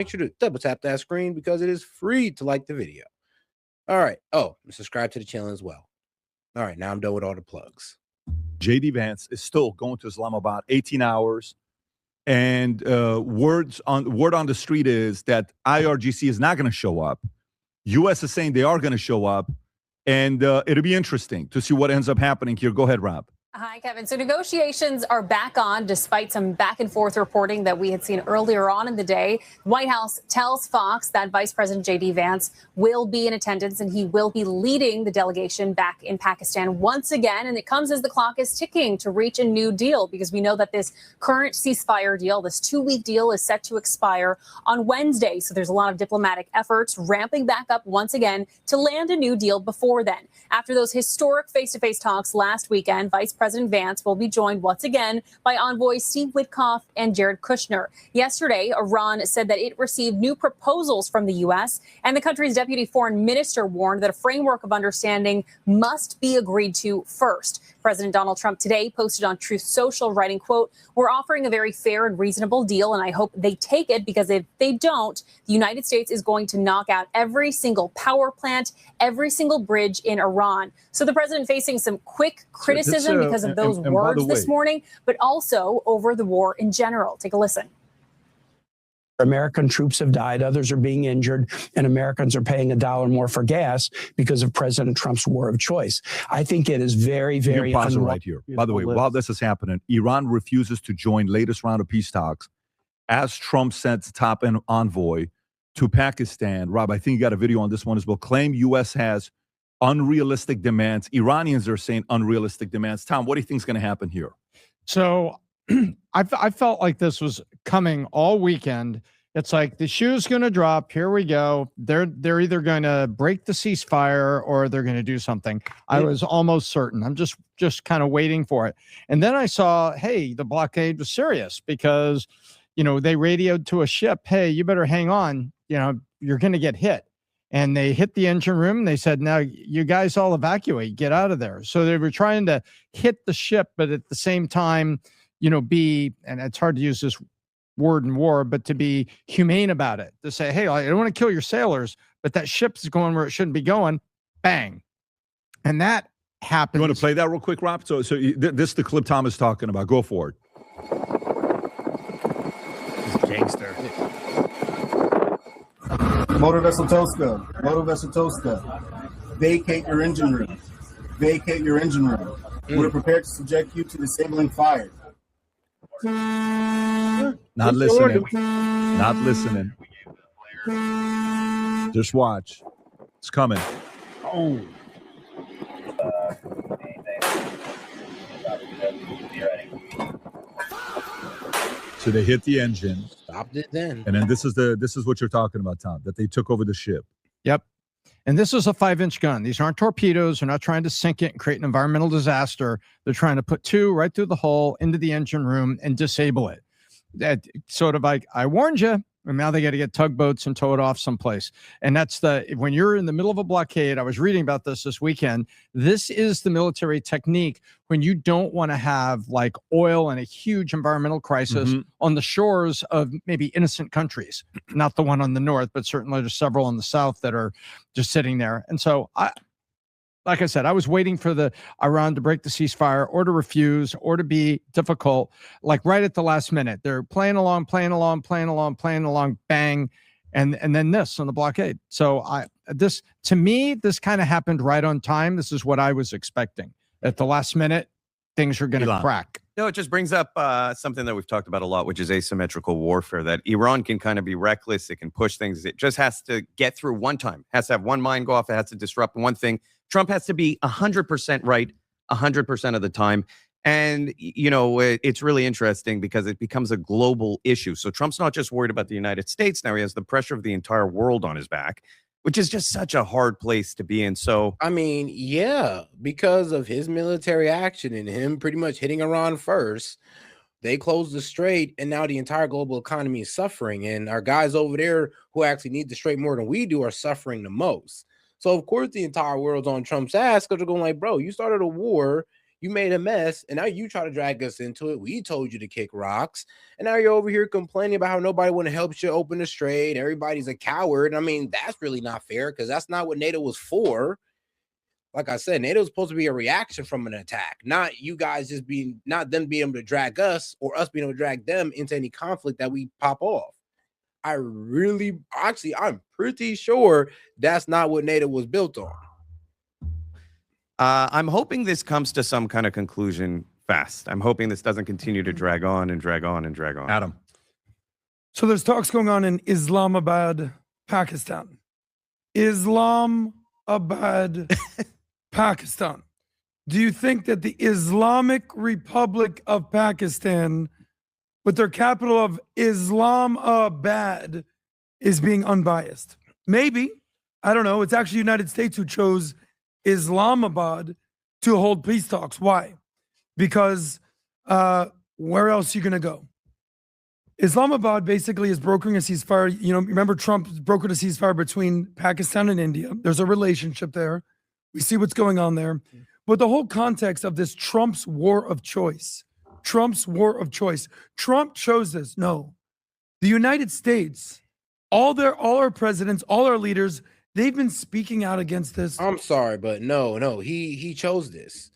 Make sure to double tap that screen because it is free to like the video. All right. Oh, and subscribe to the channel as well. All right. Now I'm done with all the plugs. JD Vance is still going to Islamabad, 18 hours. And word on the street is that IRGC is not going to show up. U.S. is saying they are going to show up. And it'll be interesting to see what ends up happening here. Go ahead, Rob. Hi, Kevin. So negotiations are back on despite some back and forth reporting that we had seen earlier on in the day. The White House tells Fox that Vice President J.D. Vance will be in attendance and he will be leading the delegation back in Pakistan once again. And it comes as the clock is ticking to reach a new deal, because we know that this current ceasefire deal, this 2-week deal, is set to expire on Wednesday. So there's a lot of diplomatic efforts ramping back up once again to land a new deal before then. After those historic face-to-face talks last weekend, Vice President Vance will be joined once again by envoys Steve Witkoff and Jared Kushner. Yesterday, Iran said that it received new proposals from the U.S., and the country's deputy foreign minister warned that a framework of understanding must be agreed to first. President Donald Trump today posted on Truth Social, writing, quote, "We're offering a very fair and reasonable deal, and I hope they take it, because if they don't, the United States is going to knock out every single power plant, every single bridge in Iran." So the president facing some quick criticism because of those words this morning, but also over the war in general. Take a listen. American troops have died, others are being injured, and Americans are paying $1 more for gas because of President Trump's war of choice. I think it is very, very pause it right here. By the way, while this is happening, Iran refuses to join latest round of peace talks as Trump sends top envoy to Pakistan. Rob, I think you got a video on this one as well. Claim U.S. has unrealistic demands. Iranians are saying unrealistic demands. Tom, what do you think is going to happen here? So I felt like this was coming all weekend. It's like the shoe's going to drop. Here we go. They're either going to break the ceasefire or they're going to do something. I was almost certain. I'm just kind of waiting for it. And then I saw, hey, the blockade was serious, because, they radioed to a ship, hey, you better hang on. You're going to get hit. And they hit the engine room. And they said, now you guys all evacuate, get out of there. So they were trying to hit the ship, but at the same time, be, and it's hard to use this word in war, but to be humane about it, to say, hey, I don't want to kill your sailors, but that ship's going where it shouldn't be going. Bang. And that happened. You want to play that real quick, Rob? So this is the clip Tom is talking about. Go for it. He's a gangster. Motor vessel Tosca, vacate your engine room. Vacate your engine room. We're prepared to subject you to disabling fire. Not listening. Not listening. Just watch. It's coming. Oh. So they hit the engine. Stopped it then. And then this is what you're talking about, Tom, that they took over the ship. Yep. And this is a 5-inch gun. These aren't torpedoes. They're not trying to sink it and create an environmental disaster. They're trying to put 2 right through the hole into the engine room and disable it. That sort of like, I warned you. And now they got to get tugboats and tow it off someplace. And that's when you're in the middle of a blockade. I was reading about this weekend. This is the military technique when you don't want to have like oil and a huge environmental crisis on the shores of maybe innocent countries. Not the one on the north, but certainly there's several on the south that are just sitting there. And so like I said, I was waiting for the Iran to break the ceasefire or to refuse or to be difficult, like right at the last minute. They're playing along, bang, and then this on the blockade. So to me, this kind of happened right on time. This is what I was expecting. At the last minute, things are going to crack. It just brings up something that we've talked about a lot, which is asymmetrical warfare, that Iran can kind of be reckless. It can push things. It just has to get through one time. It has to have one mine go off. It has to disrupt one thing. Trump has to be 100% right 100% of the time. And, it's really interesting because it becomes a global issue. So Trump's not just worried about the United States. Now he has the pressure of the entire world on his back, which is just such a hard place to be in. So, yeah, because of his military action and him pretty much hitting Iran first, they closed the strait, and now the entire global economy is suffering. And our guys over there who actually need the strait more than we do are suffering the most. So, of course, the entire world's on Trump's ass because they're going like, bro, you started a war. You made a mess, and now you try to drag us into it. We told you to kick rocks, and now you're over here complaining about how nobody want to help you open the strait. Everybody's a coward. I mean, that's really not fair because that's not what NATO was for. Like I said, NATO is supposed to be a reaction from an attack, not you guys just being, not them being able to drag us or us being able to drag them into any conflict that we pop off. I'm pretty sure that's not what NATO was built on. I'm hoping this comes to some kind of conclusion fast. I'm hoping this doesn't continue to drag on and drag on and drag on. Adam. So there's talks going on in Islamabad, Pakistan. Islamabad, Pakistan. Do you think that the Islamic Republic of Pakistan, with their capital of Islamabad, is being unbiased? Maybe. I don't know. It's actually the United States who chose Islamabad to hold peace talks. Why? Because where else are you going to go? Islamabad basically is brokering a ceasefire. You know, remember Trump brokered a ceasefire between Pakistan and India. There's a relationship there. We see what's going on there. But the whole context of this Trump's war of choice, Trump chose this. No, the United States, all our presidents, all our leaders, they've been speaking out against this. I'm sorry, but no, he chose this.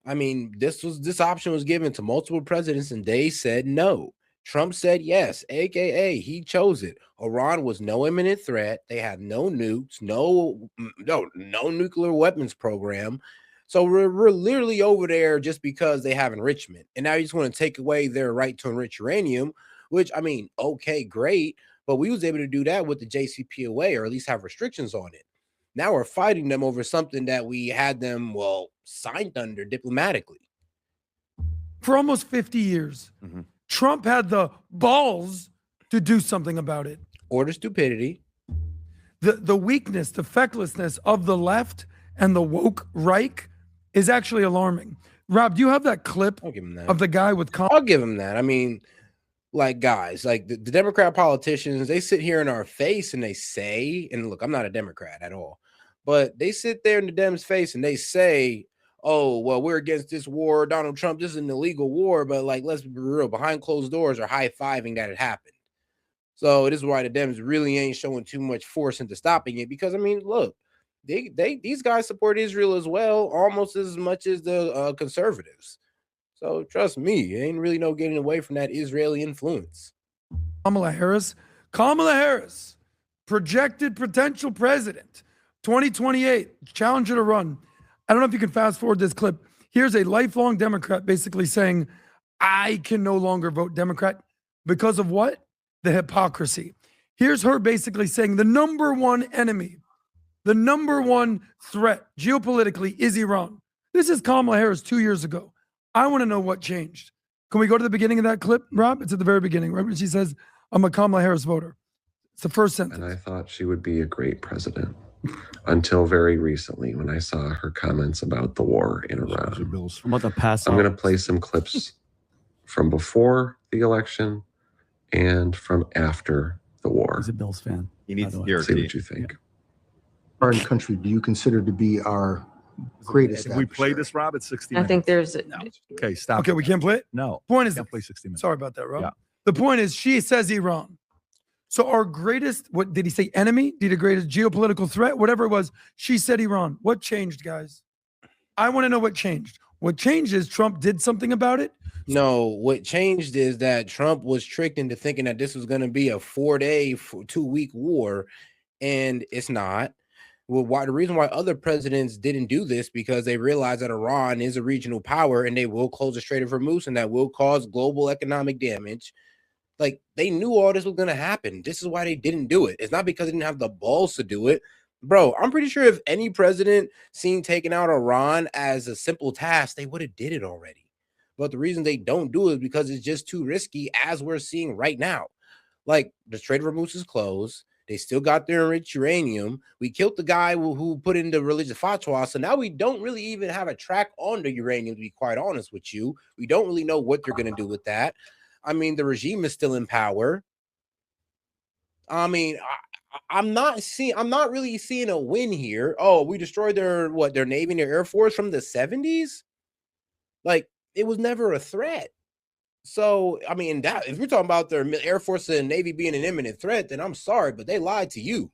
I mean, this option was given to multiple presidents and they said no. Trump said yes, aka he chose it. Iran was no imminent threat. They had no nukes, no nuclear weapons program. So we're literally over there just because they have enrichment. And now you just want to take away their right to enrich uranium, which, I mean, okay, great. But we was able to do that with the JCPOA, or at least have restrictions on it. Now we're fighting them over something that we had them, signed under diplomatically. For almost 50 years. Mm-hmm. Trump had the balls to do something about it. Order stupidity. The weakness, the fecklessness of the left and the woke Reich is actually alarming. Rob, do you have that clip of the guy with... I'll give him that. I mean, like, guys, like the Democrat politicians, they sit here in our face and they say, and look, I'm not a Democrat at all, but they sit there in the Dems' face and they say, oh, well, we're against this war. Donald Trump, this is an illegal war. But, like, let's be real. Behind closed doors are high-fiving that it happened. So this is why the Dems really ain't showing too much force into stopping it. Because, I mean, look, these guys support Israel as well, almost as much as the conservatives. So trust me, ain't really no getting away from that Israeli influence. Kamala Harris, projected potential president, 2028, challenger to run. I don't know if you can fast forward this clip. Here's a lifelong Democrat basically saying, I can no longer vote Democrat because of what? The hypocrisy. Here's her basically saying the number one enemy, the number one threat geopolitically is Iran. This is Kamala Harris 2 years ago. I want to know what changed. Can we go to the beginning of that clip, Rob? It's at the very beginning, right? She says, I'm a Kamala Harris voter. It's the first sentence. And I thought she would be a great president. Until very recently, when I saw her comments about the war in Iran. I'm going to play some clips from before the election and from after the war. He's a Bills fan. He needs to See what you think. Foreign country do you consider to be our greatest? If we play this, Rob, it's 60 minutes. I think there's... No. Okay, stop. Okay, we can't play it? No. Point is, can't play 60 minutes. Sorry about that, Rob. Yeah. The point is, she says Iran. So our greatest, what did he say, enemy? Did the greatest geopolitical threat? Whatever it was, she said Iran. What changed, guys? I want to know what changed. What changed is Trump did something about it? No, what changed is that Trump was tricked into thinking that this was going to be a 4-day, 2-week war, and it's not. Well, the reason why other presidents didn't do this, because they realized that Iran is a regional power and they will close the Strait of Hormuz and that will cause global economic damage. Like, they knew all this was going to happen. This is why they didn't do it. It's not because they didn't have the balls to do it. Bro, I'm pretty sure if any president seen taking out Iran as a simple task, they would have did it already. But the reason they don't do it is because it's just too risky, as we're seeing right now. Like, the Strait of Hormuz is closed. They still got their enriched uranium. We killed the guy who put in the religious fatwa. So now we don't really even have a track on the uranium, to be quite honest with you. We don't really know what they're going to do with that. I mean, the regime is still in power. I mean, I'm not really seeing a win here. Oh, we destroyed their Navy and their Air Force from the 70s. Like, it was never a threat. So, I mean, that if we're talking about their Air Force and Navy being an imminent threat, then I'm sorry, but they lied to you.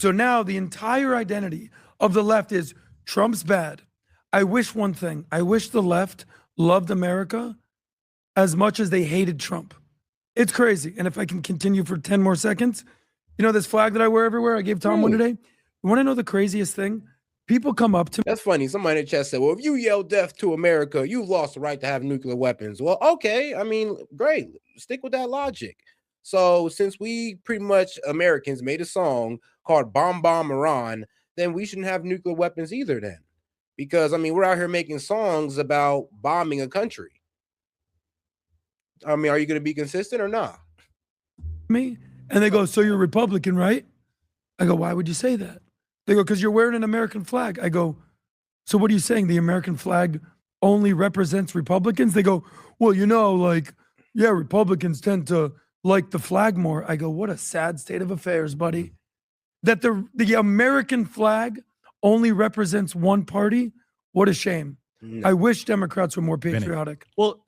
So now the entire identity of the left is Trump's bad. I wish one thing. I wish the left loved America as much as they hated Trump. It's crazy. And if I can continue for 10 more seconds, you know this flag that I wear everywhere? I gave Tom one today. You want to know the craziest thing? People come up to me. That's funny. Somebody in the chat said, well, if you yell death to America, you've lost the right to have nuclear weapons. Well, okay. I mean, great. Stick with that logic. So since we pretty much Americans made a song called Bomb Bomb Iran, then we shouldn't have nuclear weapons either then. Because, I mean, we're out here making songs about bombing a country. I mean, are you going to be consistent or not? Me? And they go, so you're Republican, right? I go, why would you say that? They go, because you're wearing an American flag. I go, so what are you saying? The American flag only represents Republicans? They go, well, you know, like, yeah, Republicans tend to like the flag more. I go, what a sad state of affairs, buddy. That the American flag only represents one party. What a shame. No. I wish Democrats were more patriotic. Well,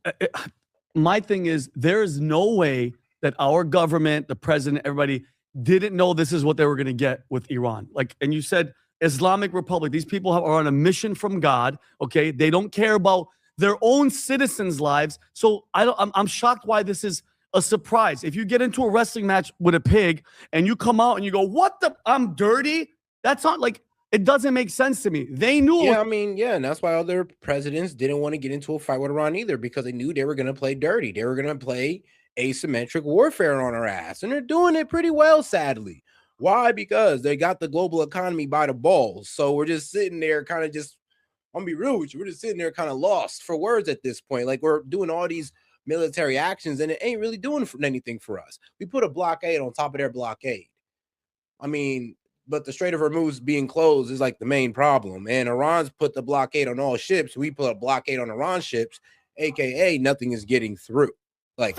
my thing is, there is no way that our government, the president, everybody didn't know this is what they were going to get with Iran. Like, and you said Islamic Republic, these people are on a mission from God. Okay. They don't care about their own citizens' lives. So I'm shocked why this is a surprise. If you get into a wrestling match with a pig and you come out and you go, what the, I'm dirty. That's not like, it doesn't make sense to me. They knew. Yeah, I mean, yeah, and that's why other presidents didn't want to get into a fight with Iran either, because they knew they were going to play dirty. They were going to play asymmetric warfare on our ass, and they're doing it pretty well, sadly. Why? Because they got the global economy by the balls. So we're just sitting there kind of just, I'm going to be real with you, we're just sitting there kind of lost for words at this point. Like, we're doing all these military actions, and it ain't really doing anything for us. We put a blockade on top of their blockade. I mean, but the Strait of Hormuz being closed is like the main problem. And Iran's put the blockade on all ships. We put a blockade on Iran ships, aka nothing is getting through. Like,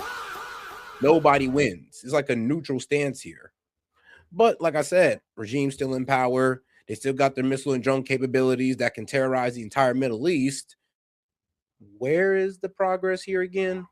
nobody wins. It's like a neutral stance here. But like I said, regime's still in power. They still got their missile and drone capabilities that can terrorize the entire Middle East. Where is the progress here again?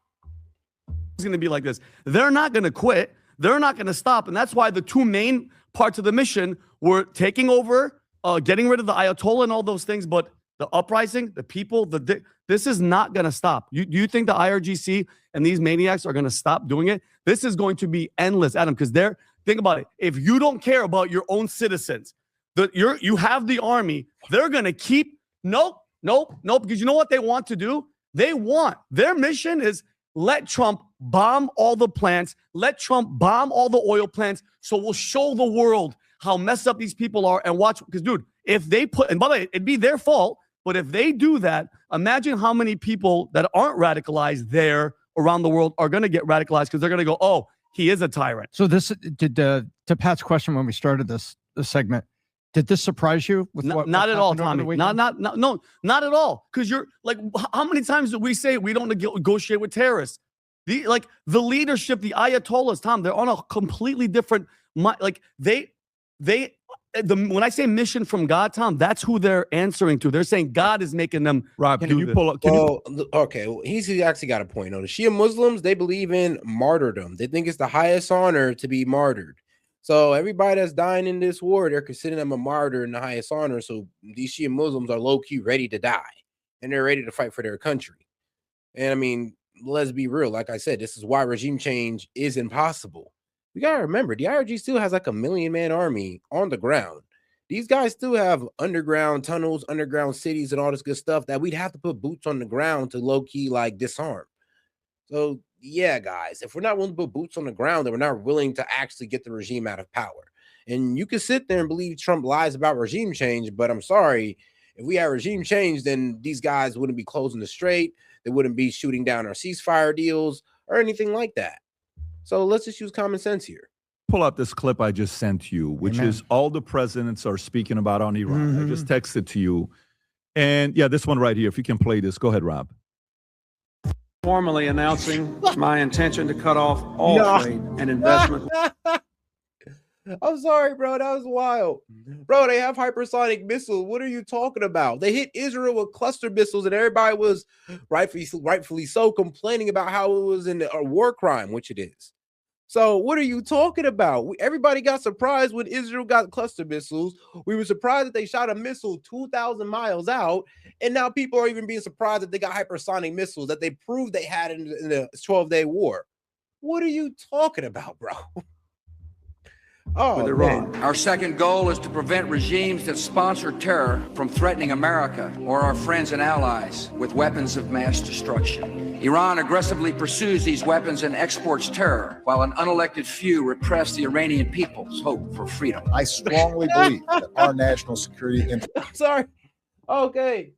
It's going to be like this. They're not going to quit. They're not going to stop. And that's why the two main parts of the mission were taking over, getting rid of the Ayatollah and all those things. But the uprising, the people, this is not going to stop. You think the IRGC and these maniacs are going to stop doing it? This is going to be endless, Adam, because think about it. If you don't care about your own citizens, you have the army, they're going to keep, nope, because you know what they want to do? Their mission is let Trump bomb all the plants, let Trump bomb all the oil plants, so we'll show the world how messed up these people are and watch. Because, dude, if they and by the way, it'd be their fault, but if they do that, imagine how many people that aren't radicalized there around the world are going to get radicalized because they're going to go, oh, he is a tyrant. So this did to Pat's question when we started this segment. Did this surprise you? With not at all, Tommy. Not at all. Because you're like, how many times do we say we don't negotiate with terrorists? The leadership, the Ayatollahs, Tom, they're on a completely different. When I say mission from God, Tom, that's who they're answering to. They're saying God is making them. Rob, can you pull up? Okay, well, he's actually got a point. The Shia Muslims, they believe in martyrdom. They think it's the highest honor to be martyred. So everybody that's dying in this war, they're considering them a martyr and the highest honor. So these Shia Muslims are low-key ready to die, and they're ready to fight for their country. And I mean, let's be real. Like I said, this is why regime change is impossible. We got to remember, the IRG still has like a 1 million-man army on the ground. These guys still have underground tunnels, underground cities, and all this good stuff that we'd have to put boots on the ground to low-key like disarm. So yeah, guys, if we're not willing to put boots on the ground, then we're not willing to actually get the regime out of power. And you can sit there and believe Trump lies about regime change, but I'm sorry, if we had regime change, then these guys wouldn't be closing the strait. They wouldn't be shooting down our ceasefire deals or anything like that. So let's just use common sense here. Pull up this clip I just sent you, which is all the presidents are speaking about on Iran. I just texted to you. And yeah, this one right here. If you can play this, go ahead, Rob. Formally announcing my intention to cut off all trade and investment. I'm sorry, bro. That was wild. Bro, they have hypersonic missiles. What are you talking about? They hit Israel with cluster missiles, and everybody was rightfully so complaining about how it was a war crime, which it is. So what are you talking about? Everybody got surprised when Israel got cluster missiles. We were surprised that they shot a missile 2,000 miles out. And now people are even being surprised that they got hypersonic missiles that they proved they had in the 12-day war. What are you talking about, bro? Oh, with Iran. Man. Our second goal is to prevent regimes that sponsor terror from threatening America or our friends and allies with weapons of mass destruction. Iran aggressively pursues these weapons and exports terror, while an unelected few repress the Iranian people's hope for freedom. I strongly believe that our national security interests. Sorry. Okay.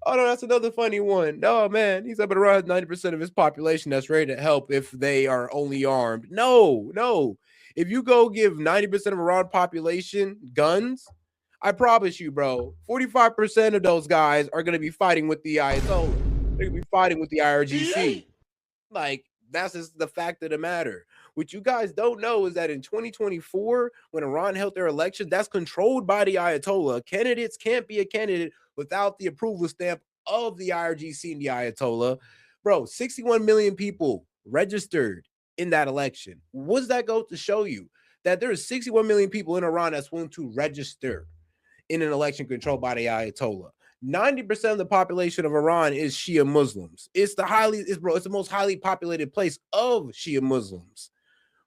Oh, no, that's another funny one. No, man. He said, but Iran has 90% of his population that's ready to help if they are only armed. No. If you go give 90% of Iran population guns, I promise you, bro, 45% of those guys are going to be fighting with the Ayatollah. They're going to be fighting with the IRGC. Like, that's just the fact of the matter. What you guys don't know is that in 2024, when Iran held their election, that's controlled by the Ayatollah. Candidates can't be a candidate without the approval stamp of the IRGC and the Ayatollah. Bro, 61 million people registered in that election. What does that go to show you? That there is 61 million people in Iran that's willing to register in an election controlled by the Ayatollah. 90% of the population of Iran is Shia Muslims. It's the most highly populated place of Shia Muslims.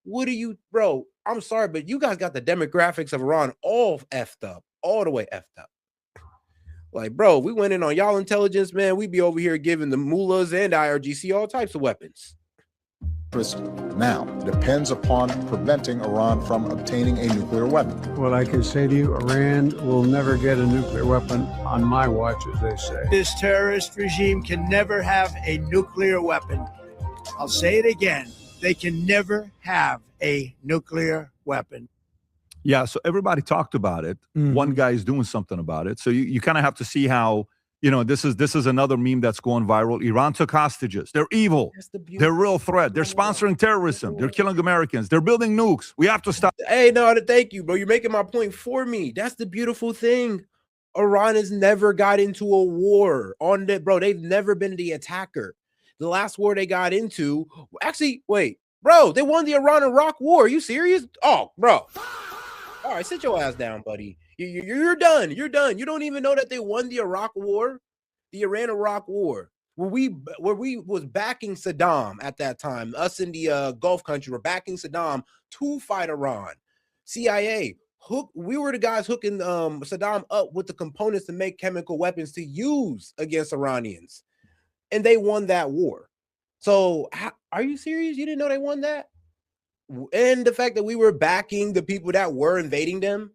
What are you, bro? I'm sorry, but you guys got the demographics of Iran all effed up, all the way effed up. Like, bro, we went in on y'all intelligence, man. We'd be over here giving the mullahs and IRGC all types of weapons. Now depends upon preventing Iran from obtaining a nuclear weapon. Well, I can say to you, Iran will never get a nuclear weapon on my watch, as they say. This terrorist regime can never have a nuclear weapon. I'll say it again. They can never have a nuclear weapon. Yeah, so everybody talked about it. Mm-hmm. One guy is doing something about it. So you kind of have to see how, this is another meme that's going viral. Iran took hostages. They're evil. They're a real threat. They're sponsoring terrorism. They're killing Americans. They're building nukes. We have to stop. Hey, no, thank you, bro. You're making my point for me. That's the beautiful thing. Iran has never got into a war on that, bro. They've never been the attacker. The last war they got into, actually, wait, bro, they won the Iran-Iraq war. Are you serious? Oh, bro. All right, sit your ass down, buddy. You're done. You're done. You don't even know that they won the Iraq war, the Iran-Iraq war, where we was backing Saddam at that time. Us in the Gulf country were backing Saddam to fight Iran. CIA, we were the guys hooking Saddam up with the components to make chemical weapons to use against Iranians. And they won that war. So are you serious? You didn't know they won that? And the fact that we were backing the people that were invading them.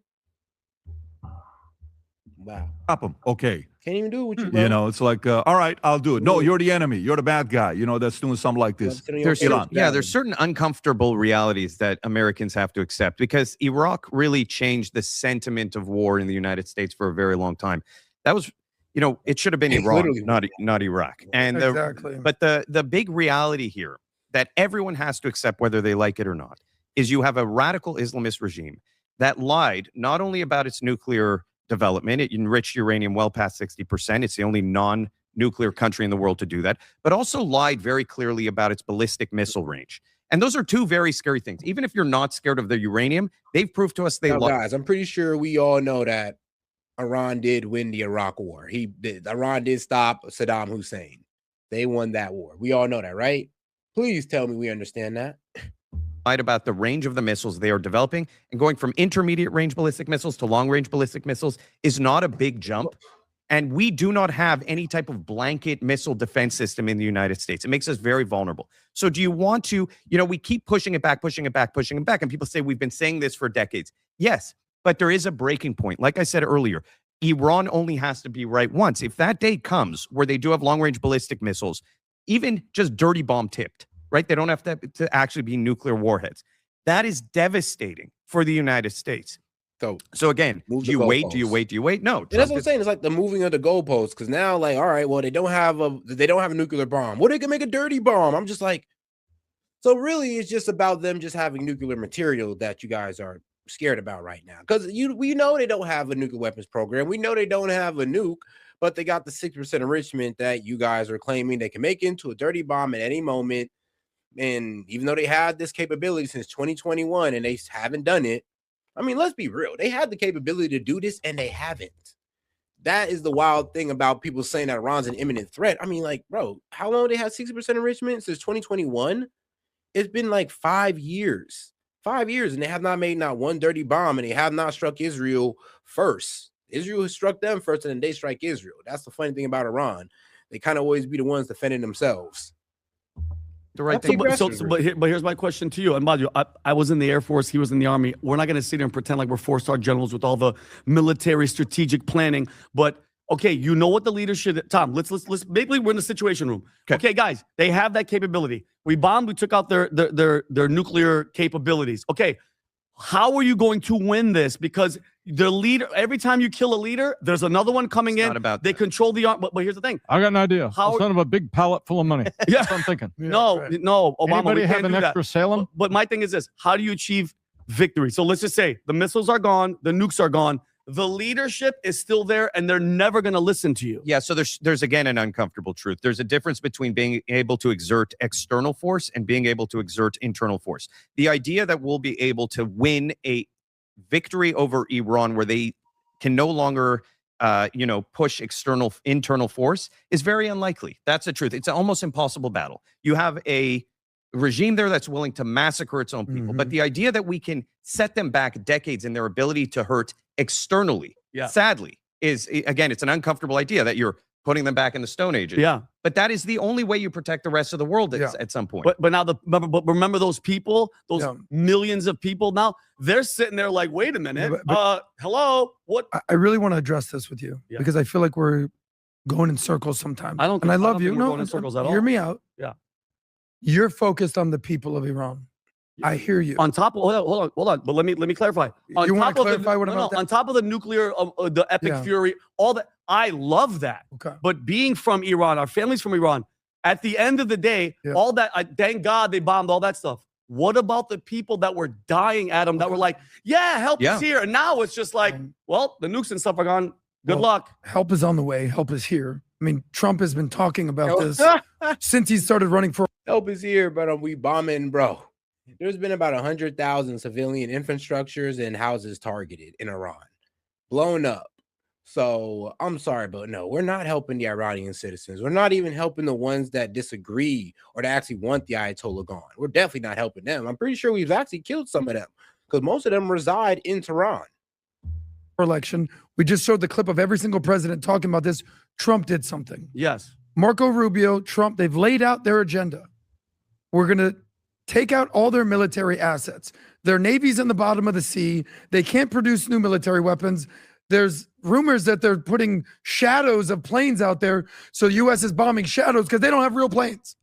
Wow. Stop them. Okay. Can't even do it with you, bro. It's like, all right, I'll do it. No, you're the enemy. You're the bad guy, that's doing something like this. There's certain uncomfortable realities that Americans have to accept, because Iraq really changed the sentiment of war in the United States for a very long time. That was, it should have been Iran, not Iraq. And exactly. But the big reality here that everyone has to accept, whether they like it or not, is you have a radical Islamist regime that lied not only about its nuclear development, it enriched uranium well past 60%. It's the only non-nuclear country in the world to do that, but also lied very clearly about its ballistic missile range. And those are two very scary things. Even if you're not scared of the uranium, they've proved to us they lied. Guys, I'm pretty sure we all know that Iran did win the Iraq war. Iran did stop Saddam Hussein. They won that war. We all know that, right? Please tell me we understand that. About the range of the missiles they are developing, and going from intermediate range ballistic missiles to long range ballistic missiles is not a big jump. And we do not have any type of blanket missile defense system in the United States. It makes us very vulnerable. So do you want to, we keep pushing it back. And people say we've been saying this for decades. Yes, but there is a breaking point. Like I said earlier, Iran only has to be right once. If that day comes where they do have long range ballistic missiles, even just dirty bomb tipped, right? They don't have to actually be nuclear warheads. That is devastating for the United States. So again, do you wait? No. And that's what I'm saying. It's like the moving of the goalposts. Because now, like, all right, well, they don't have a nuclear bomb. Well, they can make a dirty bomb. I'm just like, so really, it's just about them just having nuclear material that you guys are scared about right now, because we know they don't have a nuclear weapons program. We know they don't have a nuke, but they got the 6% enrichment that you guys are claiming they can make into a dirty bomb at any moment. And even though they had this capability since 2021 and they haven't done it, I mean, let's be real. They had the capability to do this and they haven't. That is the wild thing about people saying that Iran's an imminent threat. I mean, like, bro, how long they had 60% enrichment since 2021? It's been like 5 years. 5 years, and they have not made not one dirty bomb, and they have not struck Israel first. Israel has struck them first, and then they strike Israel. That's the funny thing about Iran. They kind of always be the ones defending themselves. The right thing. But here's my question to you. And Mario, I was in the Air Force. He was in the Army. We're not going to sit here and pretend like we're 4-star generals with all the military strategic planning. But okay, you know what the leadership. Tom, let's maybe we're in the situation room. Okay, guys, they have that capability. We bombed. We took out their nuclear capabilities. Okay, how are you going to win this? Because the leader, every time you kill a leader, there's another one coming in. They control the arm. But here's the thing. I got an idea. How son of a big pallet full of money. Yeah. That's what I'm thinking. No, Obama. Anybody we have can't an do extra that. Salem? But my thing is this: how do you achieve victory? So let's just say the missiles are gone, the nukes are gone. The leadership is still there, and they're never going to listen to you. Yeah, so there's again an uncomfortable truth. There's a difference between being able to exert external force and being able to exert internal force. The idea that we'll be able to win a victory over Iran where they can no longer push internal force is very unlikely. That's the truth. It's an almost impossible battle. You have a regime there that's willing to massacre its own people. But the idea that we can set them back decades in their ability to hurt externally, sadly, is, again, it's an uncomfortable idea that you're putting them back in the Stone Ages. Yeah. But that is the only way you protect the rest of the world at some point. But now remember those people, those millions of people now, they're sitting there like, wait a minute. Hello? What? I really want to address this with you because I feel like we're going in circles sometimes. I love you. No, going in circles at all. Hear me out. Yeah. You're focused on the people of Iran. I hear you. On top of hold on. But let me clarify. You want to clarify what about that? On top of the nuclear, the epic fury, all that. I love that. Okay. But being from Iran, our family's from Iran. At the end of the day, all that. Thank God they bombed all that stuff. What about the people that were dying, Adam? That were like, help is here, and now it's just like, well, the nukes and stuff are gone. Good luck. Help is on the way. Help is here. I mean, Trump has been talking about this since he started running for. Help is here, but we bombing, bro. There's been about 100,000 civilian infrastructures and houses targeted in Iran, blown up. So I'm sorry, but no, we're not helping the Iranian citizens. We're not even helping the ones that disagree or that actually want the Ayatollah gone. We're definitely not helping them. I'm pretty sure we've actually killed some of them because most of them reside in Tehran. Election. We just showed the clip of every single president talking about this. Trump did something. Yes. Marco Rubio, Trump, they've laid out their agenda. We're going to take out all their military assets. Their navy's in the bottom of the sea. They can't produce new military weapons. There's rumors that they're putting shadows of planes out there. So the U.S. is bombing shadows because they don't have real planes.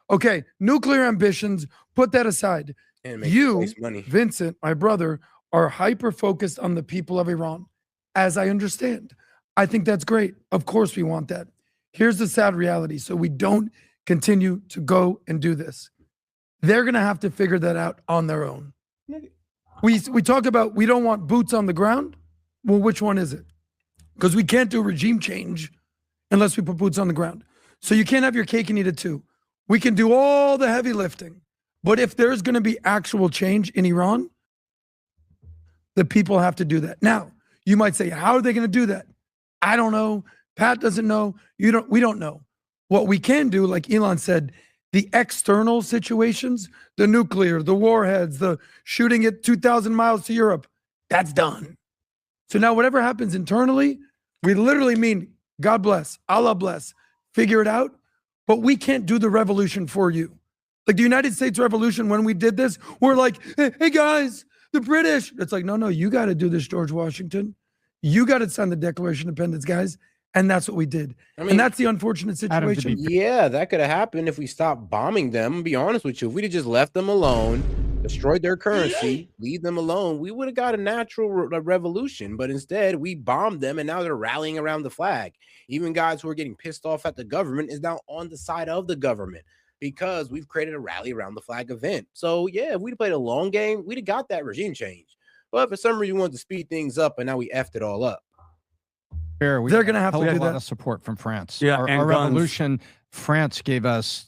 Okay, nuclear ambitions, put that aside. You, Vincent, my brother, are hyper-focused on the people of Iran, as I understand. I think that's great. Of course we want that. Here's the sad reality. So we don't continue to go and do this. They're going to have to figure that out on their own. We talk about we don't want boots on the ground. Well, which one is it? Because we can't do regime change unless we put boots on the ground. So you can't have your cake and eat it too. We can do all the heavy lifting. But if there's going to be actual change in Iran, the people have to do that. Now, you might say, how are they going to do that? I don't know. Pat doesn't know. We don't know. What we can do, like Elon said, the external situations, the nuclear, the warheads, the shooting it 2,000 miles to Europe, that's done. So now whatever happens internally, we literally mean God bless, Allah bless, figure it out. But we can't do the revolution for you. Like the United States Revolution, when we did this, we're like, hey guys, the British. It's like, no, you got to do this, George Washington. You got to sign the Declaration of Independence, guys. And that's what we did. I mean, and that's the unfortunate situation. Yeah, that could have happened if we stopped bombing them. Be honest with you. If we'd have just left them alone, destroyed their currency, leave them alone, we would have got a natural revolution. But instead, we bombed them, and now they're rallying around the flag. Even guys who are getting pissed off at the government is now on the side of the government because we've created a rally around the flag event. So, yeah, if we'd played a long game, we'd have got that regime change. But for some reason, we wanted to speed things up, and now we effed it all up. They're going to have to do a lot that. of support from France. Yeah, our and revolution, France gave us,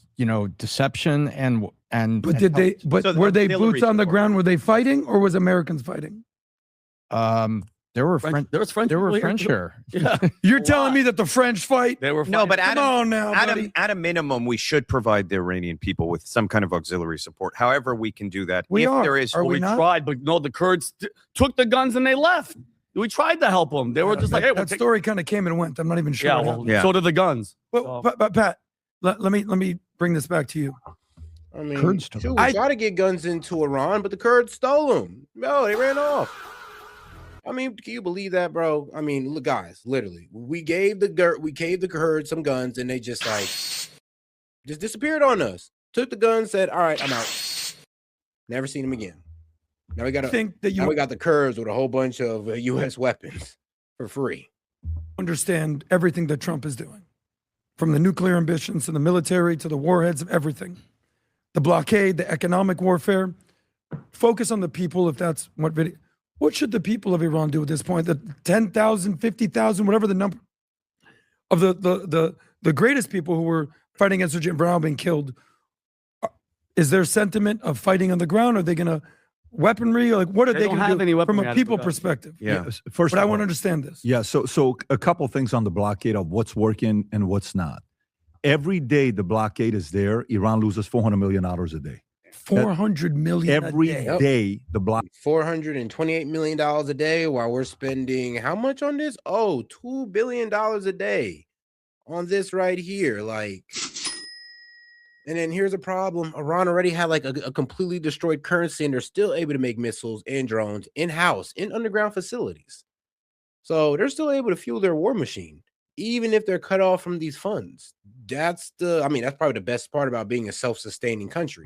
deception and. But did they? But So were they auxiliary boots on the support. ground? Were they fighting, or was Americans fighting? There were French. There was French. There were people French here. here. Yeah. You're telling me that the French fight? They were No, fighting. but Come on now, buddy. at a minimum, we should provide the Iranian people with some kind of auxiliary support. However, we can do that. We if are. there is, Are Well, we not? tried, but no, the Kurds took the guns and they left. We tried to help them. They were just like, "Hey, that story kind of came and went. I'm not even sure. Yeah, what well, happened. so did the guns. But Pat, let me bring this back to you. I mean, Kurds shoot, we tried to get guns into Iran, but the Kurds stole them. No, they ran off. I mean, can you believe that, bro? I mean, look, guys, literally, we gave the Kurds some guns, and they just disappeared on us. Took the guns, said, "All right, I'm out." Never seen them again. Now we got the Kurds with a whole bunch of U.S. weapons for free. Understand everything that Trump is doing, from the nuclear ambitions to the military to the warheads of everything, the blockade, the economic warfare. Focus on the people. If that's what should the people of Iran do at this point? The 10,000, 50,000, whatever the number of the greatest people who were fighting against regime are now being killed. Is there sentiment of fighting on the ground? Are they going to weaponry? Like, what are they going to do from a people perspective? Yeah. First, but I want to understand this. Yeah. So a couple things on the blockade of what's working and what's not. Every day the blockade is there, Iran loses $400 million a day. 400 million every a day. The block $428 million a day, while we're spending how much on this? Oh, $2 billion a day on this right here. Like, and then here's a problem. Iran already had like a completely destroyed currency, and they're still able to make missiles and drones in-house in underground facilities. So they're still able to fuel their war machine, even if they're cut off from these funds. That's probably the best part about being a self-sustaining country.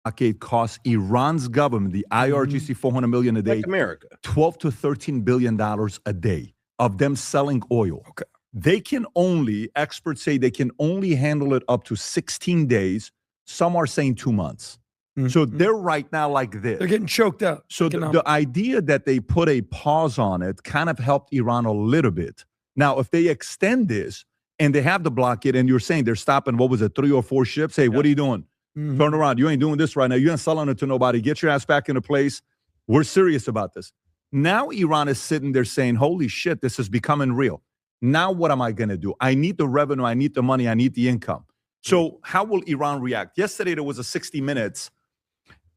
Blockade costs Iran's government, the IRGC, $400 million a day, like America, $12 to $13 billion a day of them selling oil. Okay. They can only, experts say they can only handle it up to 16 days. Some are saying 2 months. Mm-hmm. So they're right now like this. They're getting choked up. So the idea that they put a pause on it kind of helped Iran a little bit. Now, if they extend this and they have the blockade, and you're saying they're stopping, 3 or 4 ships, hey, what are you doing? Mm-hmm. Turn around. You ain't doing this right now. You ain't selling it to nobody. Get your ass back into place. We're serious about this. Now Iran is sitting there saying, holy shit, this is becoming real. Now what am I going to do? I need the revenue. I need the money. I need the income. So how will Iran react? Yesterday, there was a 60 Minutes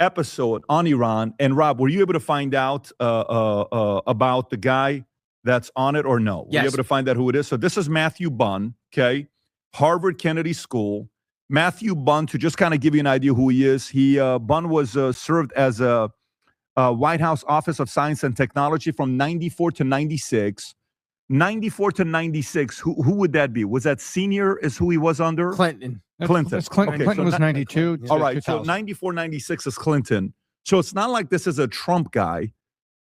episode on Iran. And Rob, were you able to find out about the guy that's on it or no? Yes. Were you able to find out who it is? So this is Matthew Bunn, okay? Harvard Kennedy School. Matthew Bunn, to just kind of give you an idea who he is, Bunn was served as a White House Office of Science and Technology from 94 to 96. 94 to 96, who would that be? Was that senior is who he was under? Clinton. Clinton. Clinton. Okay, Clinton was 92. All right, so 94, 96 is Clinton. So it's not like this is a Trump guy.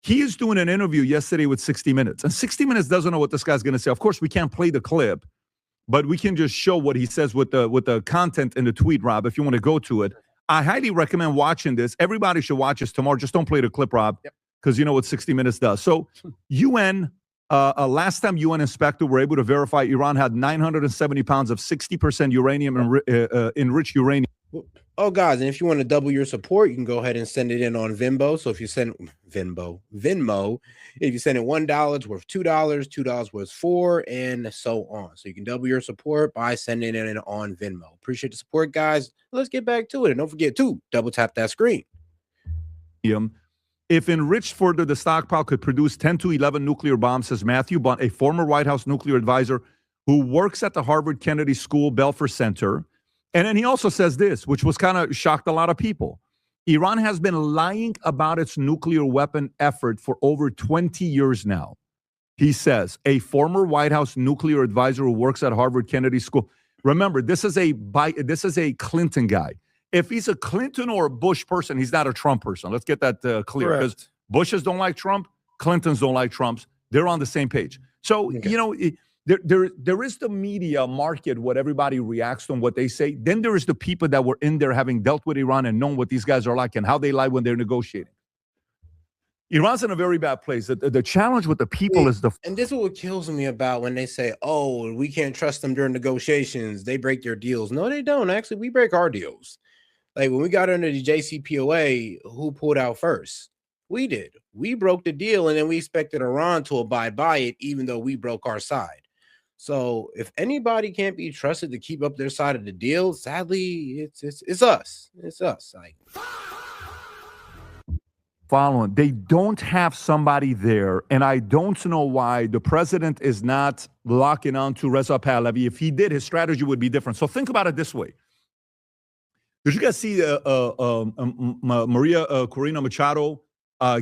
He is doing an interview yesterday with 60 Minutes. And 60 Minutes doesn't know what this guy's going to say. Of course, we can't play the clip, but we can just show what he says with the content in the tweet, Rob, if you want to go to it. I highly recommend watching this. Everybody should watch this tomorrow. Just don't play the clip, Rob, because you know what 60 Minutes does. So UN, last time UN inspector were able to verify Iran had 970 pounds of 60% uranium enriched uranium. Oh, guys, and if you want to double your support, you can go ahead and send it in on Venmo. So if you send Venmo, if you send it $1, it's worth $2, $2 worth $4, and so on. So you can double your support by sending it in on Venmo. Appreciate the support, guys. Let's get back to it. And don't forget to double tap that screen. If enriched further, the stockpile could produce 10 to 11 nuclear bombs, says Matthew Bunn, a former White House nuclear advisor who works at the Harvard Kennedy School Belfer Center. And then he also says this, which was kind of shocked a lot of people. Iran has been lying about its nuclear weapon effort for over 20 years now. He says, a former White House nuclear advisor who works at Harvard Kennedy School. Remember, this is a Clinton guy. If he's a Clinton or a Bush person, he's not a Trump person. Let's get that clear. Because Bushes don't like Trump, Clintons don't like Trumps. They're on the same page. So, you know, there is the media market, what everybody reacts to and what they say. Then there is the people that were in there having dealt with Iran and known what these guys are like and how they lie when they're negotiating. Iran's in a very bad place. The challenge with the people is and this is what kills me about when they say, "Oh, we can't trust them during negotiations. They break their deals." No, they don't. Actually, we break our deals. Like when we got under the JCPOA, who pulled out first? We did. We broke the deal, and then we expected Iran to abide by it, even though we broke our side. So if anybody can't be trusted to keep up their side of the deal, sadly, it's us. It's us. Like following. They don't have somebody there, and I don't know why the president is not locking on to Reza Pahlavi. If he did, his strategy would be different. So think about it this way. Did you guys see Maria Corina Machado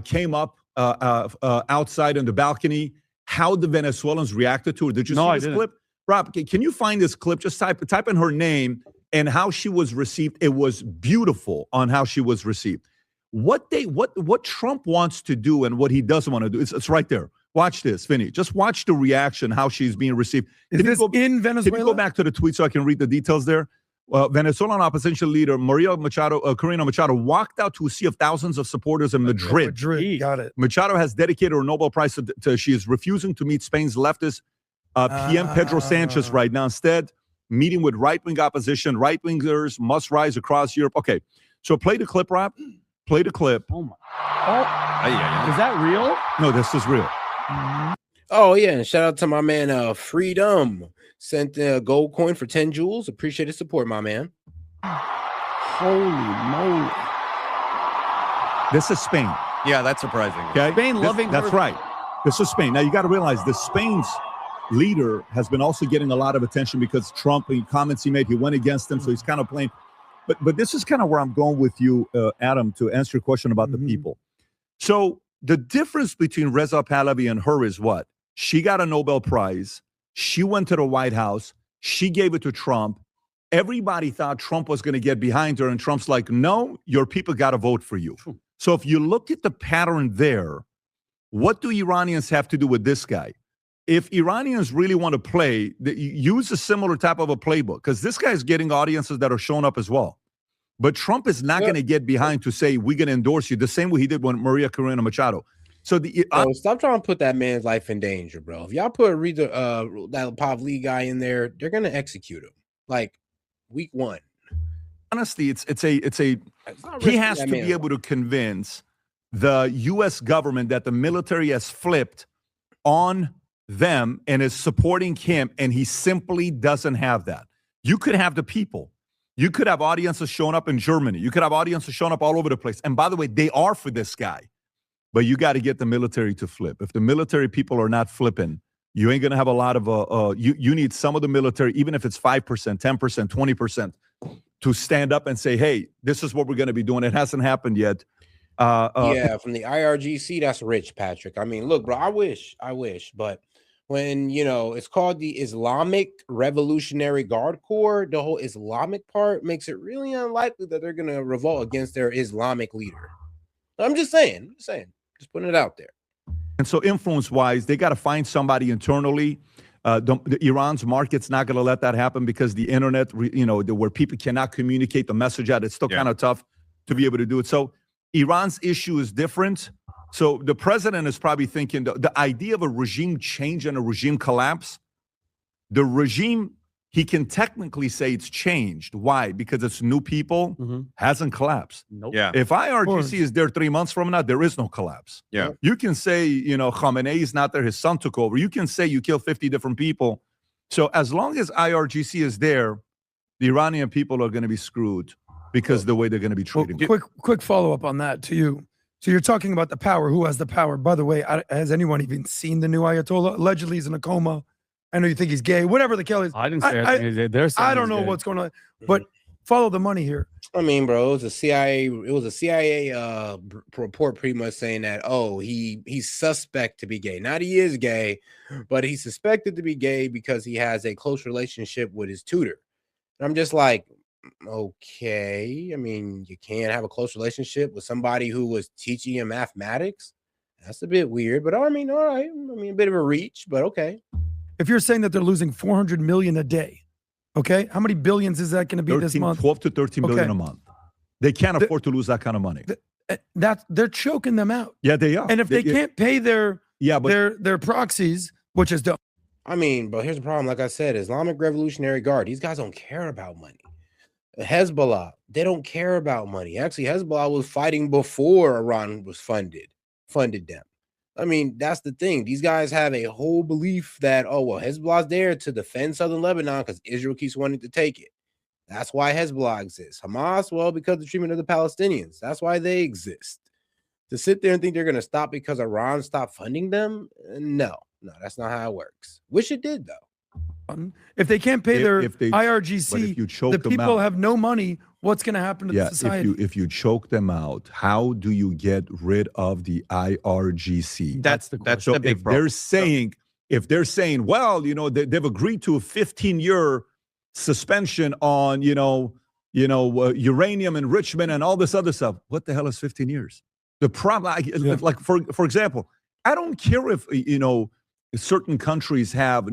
came up outside on the balcony? How the Venezuelans reacted to her? Did you see this clip? Rob, can you find this clip? Just type in her name and how she was received. It was beautiful on how she was received. What Trump wants to do and what he doesn't want to do, it's right there. Watch this, Vinny. Just watch the reaction, how she's being received. Is this in Venezuela? Can you go back to the tweet so I can read the details there? Venezuelan opposition leader Corina Machado walked out to a sea of thousands of supporters in Madrid. Madrid, got it. Machado has dedicated her Nobel Prize to she is refusing to meet Spain's leftist PM Pedro Sanchez right now. Instead, meeting with right-wing opposition, right-wingers must rise across Europe. Okay, so play the clip, Rob. Play the clip. Oh, my. Oh, is that real? No, this is real. Oh, yeah, and shout out to my man Freedom. Sent a gold coin for 10 jewels. Appreciate his support, my man. Holy moly. This is Spain. Yeah, that's surprising. Okay? Spain loving That's her. right. This is Spain. Now, you got to realize the Spain's leader has been also getting a lot of attention because Trump and comments he made, he went against him, so he's kind of playing. But this is kind of where I'm going with you, Adam, to answer your question about the people. So the difference between Reza Pahlavi and her is what? She got a Nobel Prize. She went to the White House. She gave it to Trump. Everybody thought Trump was going to get behind her, and Trump's like, no, your people got to vote for you. So if you look at the pattern there, what do Iranians have to do with this guy? If Iranians really want to play, use a similar type of a playbook, because this guy is getting audiences that are showing up as well. But Trump is not going to get behind to say, we're going to endorse you, the same way he did when Maria Corina Machado. So stop trying to put that man's life in danger, bro. If y'all put that Pavli guy in there, they're gonna execute him like week one. Honestly, he has to be able to convince the U.S. government that the military has flipped on them and is supporting him, and he simply doesn't have that. You could have the people. You could have audiences showing up in Germany. You could have audiences showing up all over the place. And by the way, they are for this guy. But you got to get the military to flip. If the military people are not flipping, you ain't going to have a lot of, you need some of the military, even if it's 5%, 10%, 20%, to stand up and say, hey, this is what we're going to be doing. It hasn't happened yet. Yeah, from the IRGC, that's rich, Patrick. I mean, look, bro, I wish, but when, it's called the Islamic Revolutionary Guard Corps, the whole Islamic part makes it really unlikely that they're going to revolt against their Islamic leader. I'm just saying. Just putting it out there. And so influence-wise, they got to find somebody internally. The Iran's market's not going to let that happen because the internet, where people cannot communicate the message out, it's still kind of tough to be able to do it. So Iran's issue is different. So the president is probably thinking the idea of a regime change and a regime collapse, the regime, he can technically say it's changed. Why? Because it's new people, hasn't collapsed. Nope. Yeah. If IRGC is there 3 months from now, there is no collapse. Yeah. You can say, Khamenei is not there, his son took over. You can say you killed 50 different people. So as long as IRGC is there, the Iranian people are going to be screwed because of the way they're going to be treated. Quick follow-up on that to you. So you're talking about the power. Who has the power? By the way, has anyone even seen the new Ayatollah? Allegedly, he's in a coma. I know you think he's gay. Whatever the hell is. I didn't say I don't know what's going on. But follow the money here. I mean, bro, it was a CIA report pretty much saying that, he's suspect to be gay. Not he is gay, but he's suspected to be gay because he has a close relationship with his tutor. And I'm just like, okay. I mean, you can't have a close relationship with somebody who was teaching you mathematics. That's a bit weird, but I mean, all right. I mean, a bit of a reach, but okay. If you're saying that they're losing $400 million a day, okay, how many billions is that going to be this month? 12 to 13 billion a month. They can't afford to lose that kind of money. That they're choking them out. Yeah, they are. And if they can't pay their proxies, which is the I mean, but here's the problem. Like I said, Islamic Revolutionary Guard, these guys don't care about money. Hezbollah, they don't care about money. Actually, Hezbollah was fighting before Iran was funded them. I mean, that's the thing. These guys have a whole belief that, oh, well, Hezbollah's there to defend southern Lebanon because Israel keeps wanting to take it. That's why Hezbollah exists. Hamas, well, because of the treatment of the Palestinians. That's why they exist. To sit there and think they're going to stop because Iran stopped funding them? No, that's not how it works. Wish it did, though. If they can't pay their if they, IRGC, the people have no money. What's going to happen to the society? If you choke them out, how do you get rid of the IRGC? That's the big problem. If they're saying, well, they've agreed to a 15-year suspension on, uranium enrichment and all this other stuff. What the hell is 15 years? The problem, like for example, I don't care if certain countries have